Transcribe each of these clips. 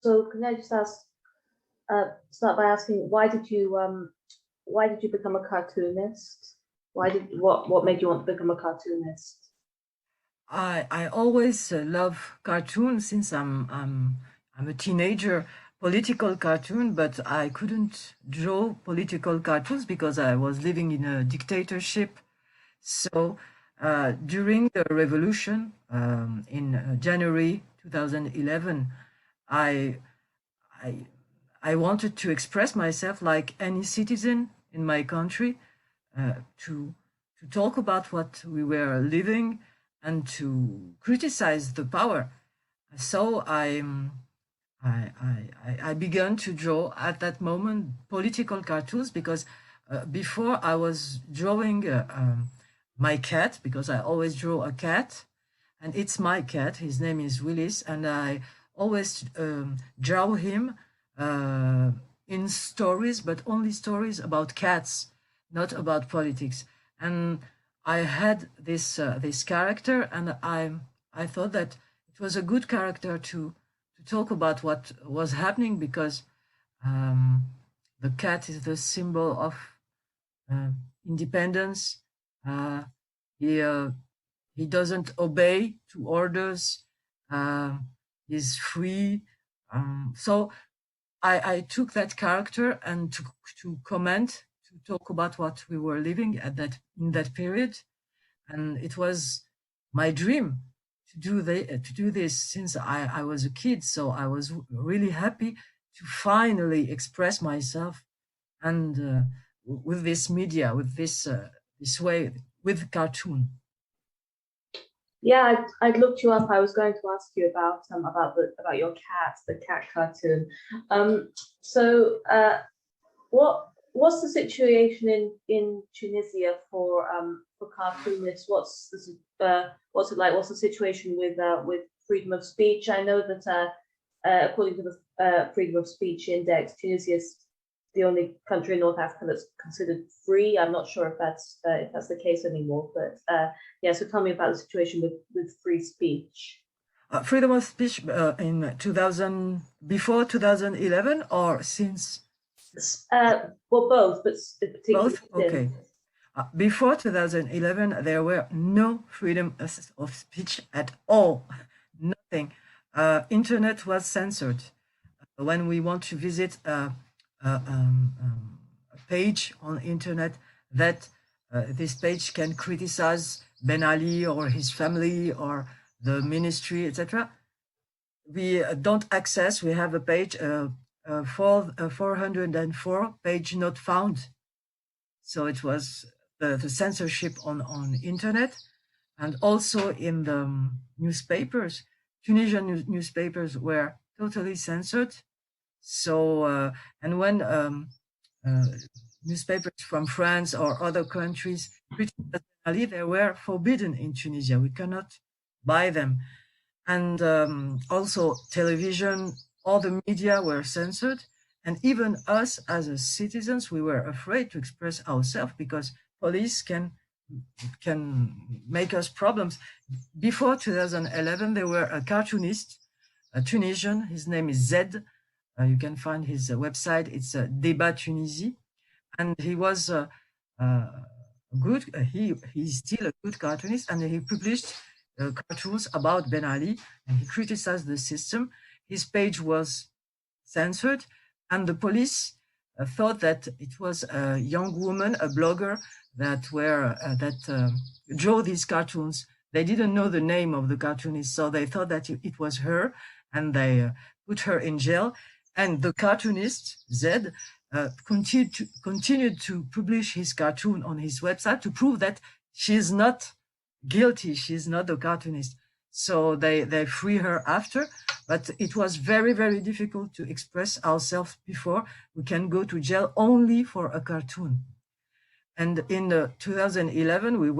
So can I just start by asking why did you become a cartoonist? What made you want to become a cartoonist? I always love cartoons since I'm a teenager. Political cartoon, but I couldn't draw political cartoons because I was living in a dictatorship. So during the revolution in January 2011, I I I wanted to express myself like any citizen in my country, to talk about what we were living and to criticize the power. So I began to draw at that moment political cartoons because before I was drawing my cat, because I always draw a cat, and it's my cat. His name is Willis, and I always draw him uh, in stories, but only stories about cats, not about politics. And I had this character, and I thought that it was a good character to talk about what was happening because um, the cat is the symbol of uh, independence. Uh, he uh, he doesn't obey to orders. Uh, he's free. So I took that character and to comment, to talk about what we were living at that in that period, and it was my dream to do this since I was a kid. So I was really happy to finally express myself and with this media, with this way, with cartoon. Yeah, I'd looked you up. I was going to ask you about your cat, the cat cartoon. Um, so what's the situation in Tunisia for cartoonists? What's it like? What's the situation with freedom of speech? I know that according to the freedom of speech index, Tunisia is the only country in North Africa that's considered free. I'm not sure if that's the case anymore, but yeah. So tell me about the situation with free speech. Freedom of speech in 2000, before 2011 or since? Well, both, but particularly Both? Okay. since. Before 2011, there were no freedom of speech at all. Nothing. Internet was censored. When we want to visit a page on internet that this page can criticize Ben Ali or his family or the ministry, etc., we don't access. We have a page 404 page not found. So it was the censorship on internet, and also in the newspapers. Tunisian newspapers were totally censored. So and when uh, newspapers from France or other countries criticized Ali, they were forbidden in Tunisia. We cannot buy them. And also television, all the media were censored. And even us as citizens, we were afraid to express ourselves because police can make us problems. Before 2011, there were a cartoonist, a Tunisian. His name is Zed. You can find his website. It's Débat Tunisie, and he was good. He's still a good cartoonist, and he published cartoons about Ben Ali, and he criticized the system. His page was censored, and the police thought that it was a young woman, a blogger, that drew these cartoons. They didn't know the name of the cartoonist, so they thought that it was her, and they put her in jail. And the cartoonist Zed continued to publish his cartoon on his website to prove that she's not guilty. She's not the cartoonist. So they free her after, but it was very, very difficult to express ourselves before. We can go to jail only for a cartoon. And in 2011, we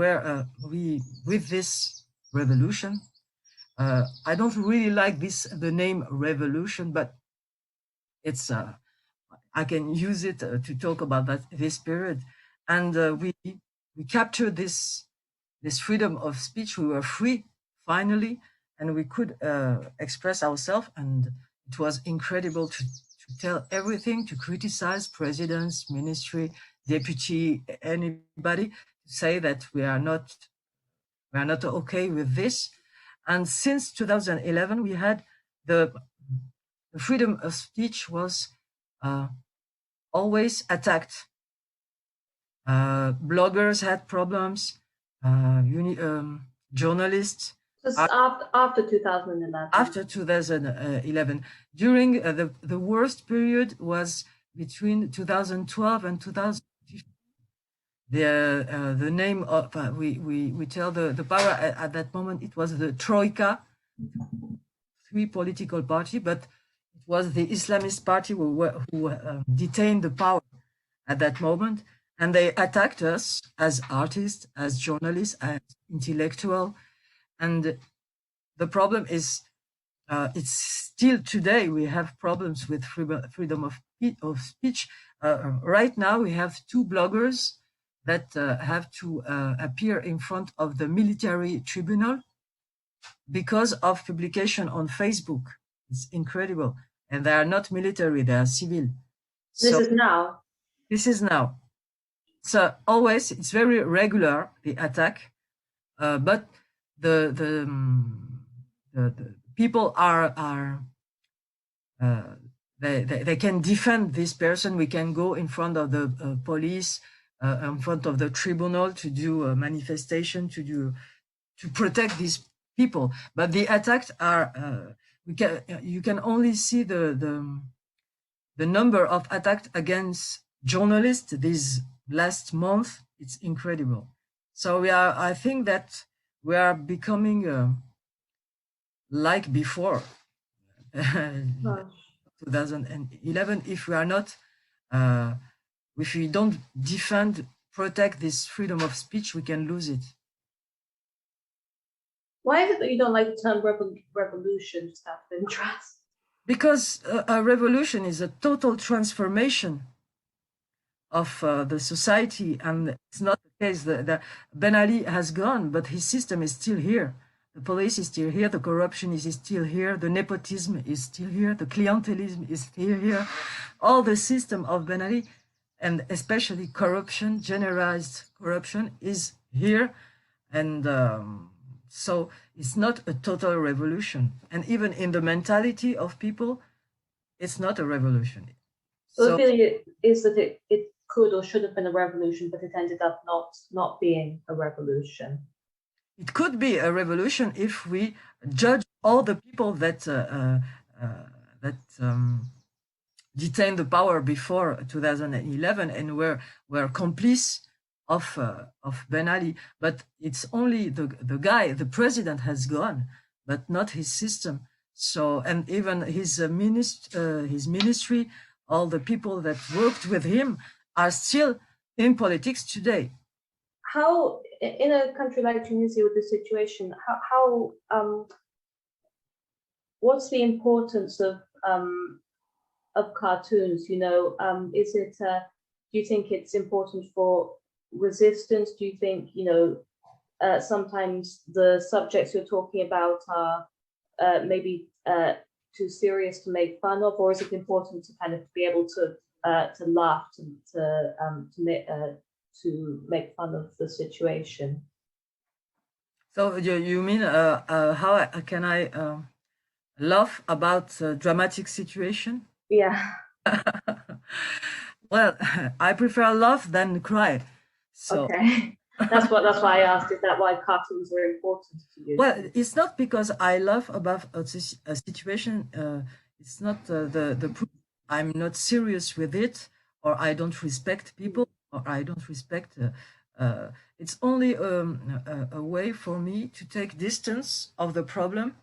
with this revolution. I don't really like the name revolution, but it's I can use it to talk about this period. And we captured this freedom of speech. We were free finally, and we could express ourselves. And it was incredible to tell everything, to criticize presidents, ministry, deputy, anybody, to say that we are not okay with this. And since 2011, we had the freedom of speech was always attacked. Bloggers had problems, journalists. Just after 2011. After 2011, during the worst period was between 2012 and 2015. The name of we tell the power at that moment, it was the Troika, three political party, but it was the Islamist party who detained the power at that moment, and they attacked us as artists, as journalists, as intellectual. And the problem is, it's still today we have problems with freedom of speech. Right now we have two bloggers that have to appear in front of the military tribunal because of publication on Facebook. It's incredible. And they are not military, they are civil. This is now. This is now. So always, it's very regular, the attack, but the people are they can defend this person. We can go in front of the police, in front of the tribunal to do a manifestation, to protect these people. But the attacks are you can only see the number of attacks against journalists this last month. It's incredible. So I think that we are becoming like before 2011. If we are not, if we don't protect this freedom of speech, we can lose it. Why is it that you don't like the term revolution, just out of interest? Because a revolution is a total transformation of the society, and it's not the case. Ben Ali has gone, but his system is still here. The police is still here, the corruption is still here, the nepotism is still here, the clientelism is still here. All the system of Ben Ali, and especially corruption, generalized corruption, is here. And so it's not a total revolution. And even in the mentality of people, it's not a revolution. So the feeling is that it could or should have been a revolution, but it ended up not being a revolution. It could be a revolution if we judge all the people that detained the power before 2011 and were complice of Ben Ali. But it's only the guy, the president, has gone, but not his system. So, and even his ministry, all the people that worked with him are still in politics today. How, in a country like Tunisia with this situation, how what's the importance of cartoons? You know, is it? Do you think it's important for resistance? Do you think, you know, sometimes the subjects you're talking about are maybe too serious to make fun of, or is it important to kind of be able to laugh, to make fun of the situation? So you mean how can I laugh about a dramatic situation? Yeah. Well, I prefer laugh than cry. So. Okay. That's why I asked. Is that why cartoons are important to you? Well, it's not because I laugh about a situation. It's not the proof. I'm not serious with it, or I don't respect people, or I don't respect. It's only a way for me to take distance of the problem,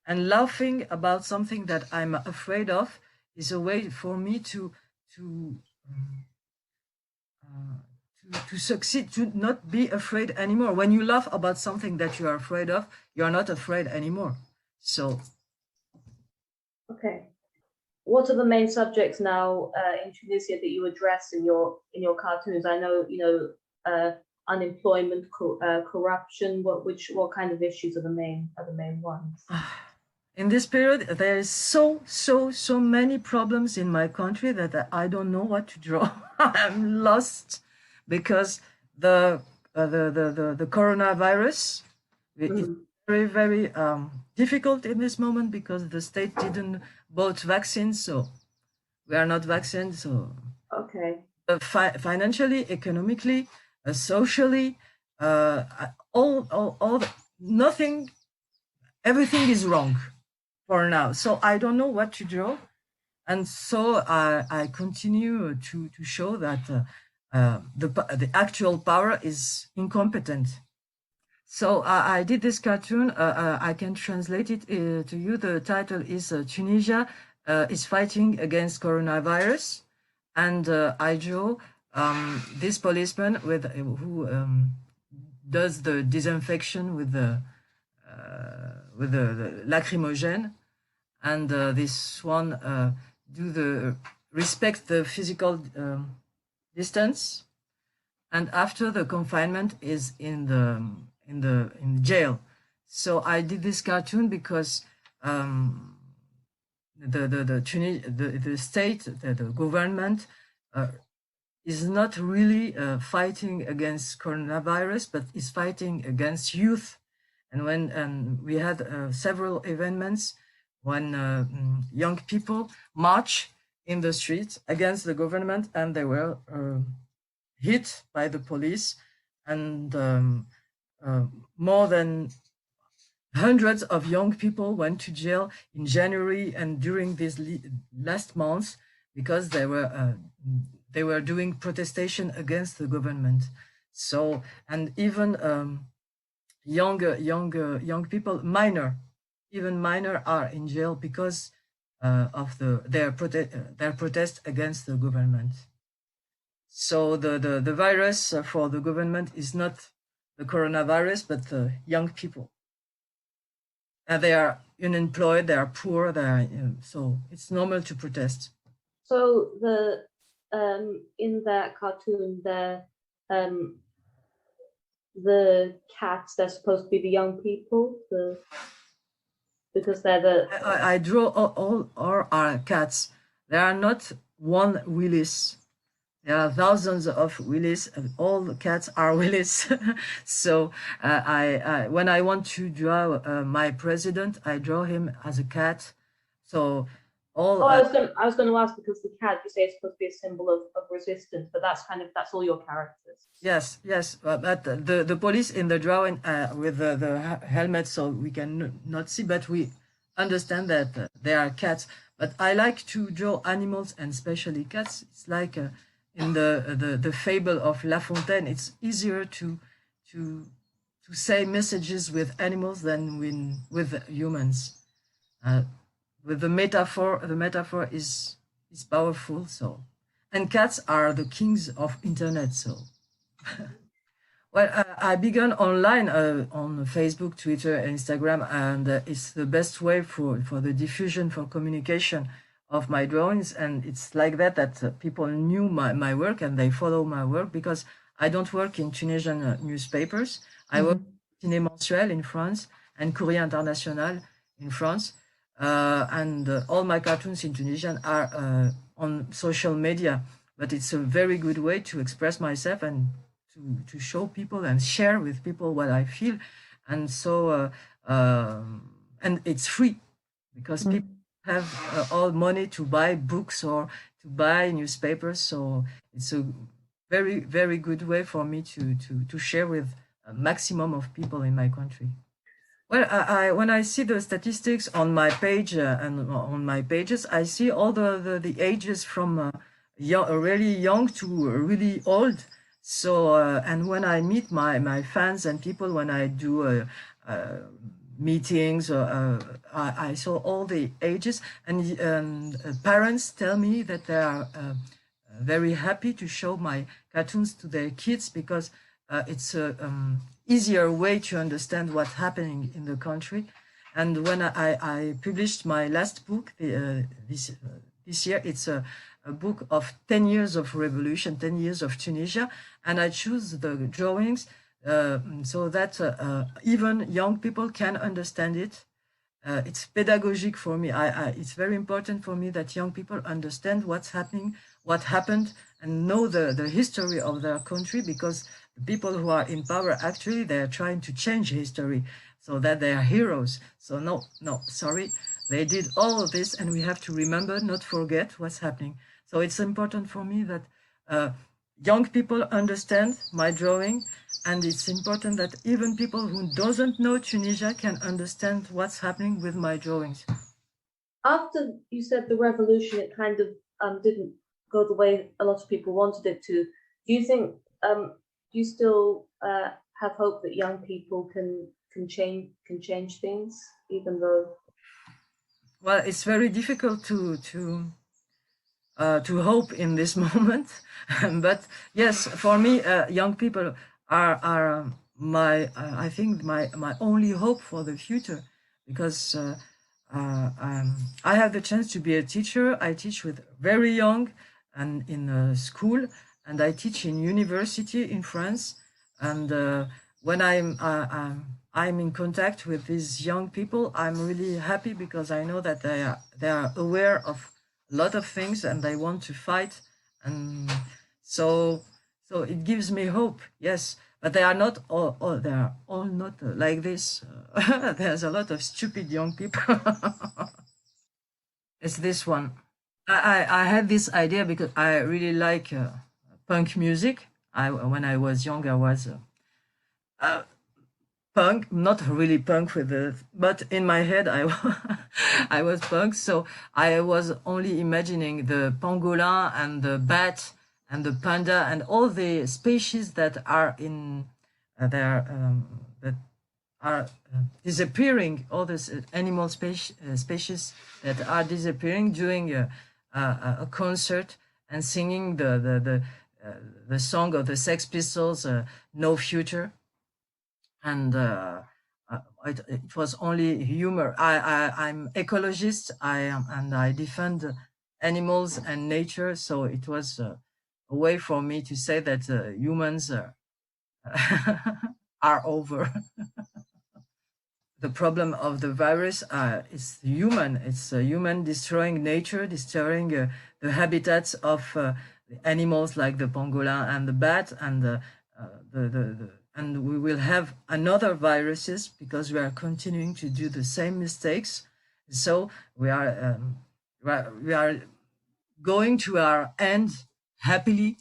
and laughing about something that I'm afraid of is a way for me to succeed, to not be afraid anymore. When you laugh about something that you are afraid of, you are not afraid anymore. So, okay. What are the main subjects now in Tunisia that you address in your cartoons? I know, you know, unemployment, corruption. What kind of issues are the main ones? in this period, there is so many problems in my country that I don't know what to draw. I'm lost because the the coronavirus is Mm. very difficult in this moment because the state didn't bought vaccines, so we are not vaccinated. So Okay. financially, economically, socially, uh, all nothing, everything is wrong for now. So I don't know what to draw, and so I continue to show that the actual power is incompetent. So I did this cartoon. I can translate it to you. The title is Tunisia is fighting against coronavirus, and I draw this policeman with who does the disinfection with the lacrimogene, and this one do the respect the physical distance, and after the confinement is in jail. So I did this cartoon because the state, the government is not really fighting against coronavirus, but is fighting against youth. And when we had several events when young people march in the streets against the government, and they were hit by the police, and more than hundreds of young people went to jail in January and during these last months because they were doing protestation against the government. So, and even young people, even minor, are in jail because of their protest against the government. So the virus for the government is not the coronavirus, but the young people. And they are unemployed, they are poor, they are, so it's normal to protest. So the in that cartoon, the cats, they're supposed to be the young people, because they're the I draw all our cats. There are not one Willis. There are thousands of Willis, and all the cats are Willis. So I when I want to draw my president, I draw him as a cat. So all Oh, I was going to ask, because the cat, you say, is supposed to be a symbol of resistance, but that's all your characters. yes, but the police in the drawing with the helmet, so we can not see, but we understand that they are cats. But I like to draw animals, and especially cats. It's like in the fable of La Fontaine. It's easier to say messages with animals than with humans. With the metaphor is powerful. So, and cats are the kings of internet. So. Well, I began online on Facebook, Twitter, Instagram, and it's the best way for the diffusion, for communication of my drawings. And it's like that people knew my work and they follow my work, because I don't work in Tunisian newspapers. I work in Ciné Mensuel in France and Courrier International in France. And all my cartoons in Tunisian are on social media. But it's a very good way to express myself and to show people and share with people what I feel. And so and it's free, because people have all money to buy books or to buy newspapers. So it's a very good way for me to share with a maximum of people in my country. Well, when I see the statistics on my page and on my pages, I see all the ages from really young to really old. So, and when I meet my fans and people, when I do meetings, I saw all the ages, and parents tell me that they are very happy to show my cartoons to their kids, because it's a easier way to understand what's happening in the country. And when I published my last book this year, it's a book of 10 years of revolution, 10 years of Tunisia, and I choose the drawings so that even young people can understand it. it's pedagogic for me. It's very important for me that young people understand what's happening, what happened, and know the history of their country, because the people who are in power, actually, they are trying to change history so that they are heroes. So no, no, sorry. They did all of this, and we have to remember, not forget what's happening. So it's important for me that young people understand my drawing, and it's important that even people who doesn't know Tunisia can understand what's happening with my drawings. After you said the revolution, it kind of didn't go the way a lot of people wanted it to. Do you think do you still have hope that young people can change things, even though Well, it's very difficult to hope in this moment, but yes, for me, young people are I think my only hope for the future, because I have the chance to be a teacher. I teach with very young and in a school, and I teach in university in France. And when I'm in contact with these young people, I'm really happy, because I know that they are aware of a lot of things and they want to fight. And so it gives me hope, yes. But they are not all they are all not like this. There's a lot of stupid young people. It's this one. I had this idea because I really like punk music. When I was young, I was uh, punk, not really punk with the, but in my head I was punk. So I was only imagining the pangolin and the bat and the panda and all the species that are in there that are disappearing, all these animal species that are disappearing, doing a concert and singing the song of the Sex Pistols, No Future. And it was only humor. I'm ecologist. I am, and I defend animals and nature. So it was a way for me to say that humans are over. The problem of the virus is human. It's human destroying nature, destroying the habitats of the animals like the pangolin and the bat, and and we will have another viruses because we are continuing to do the same mistakes. So we are going to our end happily.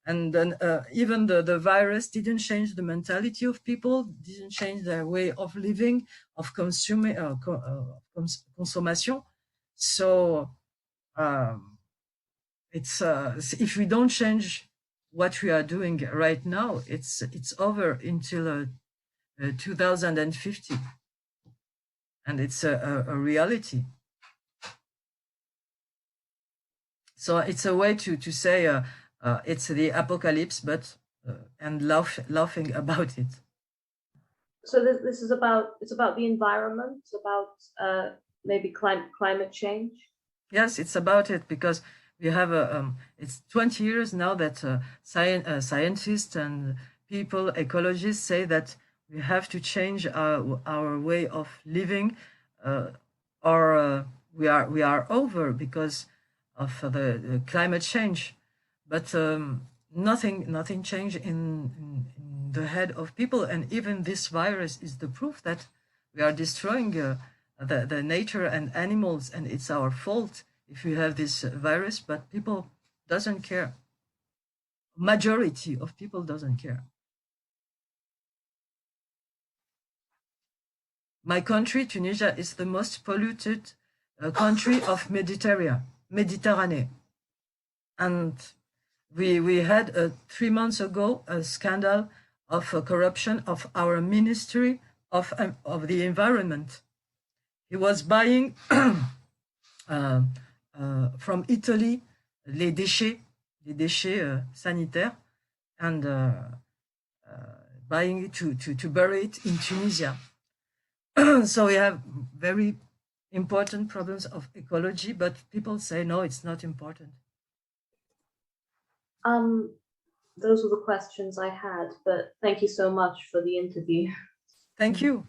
And then even the virus didn't change the mentality of people, didn't change their way of living, of consuming, consommation. So it's if we don't change what we are doing right now, it's over until 2050, and it's a reality. So it's a way to say it's the apocalypse, but and laughing about it. so this is about it's about the environment, it's about maybe climate change. Yes, it's about it, because we have it's 20 years now that scientists and people, ecologists, say that we have to change our way of living, or we are over because of the climate change. But nothing changed in the head of people, and even this virus is the proof that we are destroying the nature and animals, and it's our fault if we have this virus. But people doesn't care. Majority of people doesn't care. My country, Tunisia, is the most polluted country of Mediterranean. And we had 3 months ago a scandal of corruption of our Ministry of the Environment. He was buying from Italy les déchets sanitaires, and buying it to bury it in Tunisia. So we have very important problems of ecology, but people say no, it's not important. Those were the questions I had, but thank you so much for the interview. Thank you.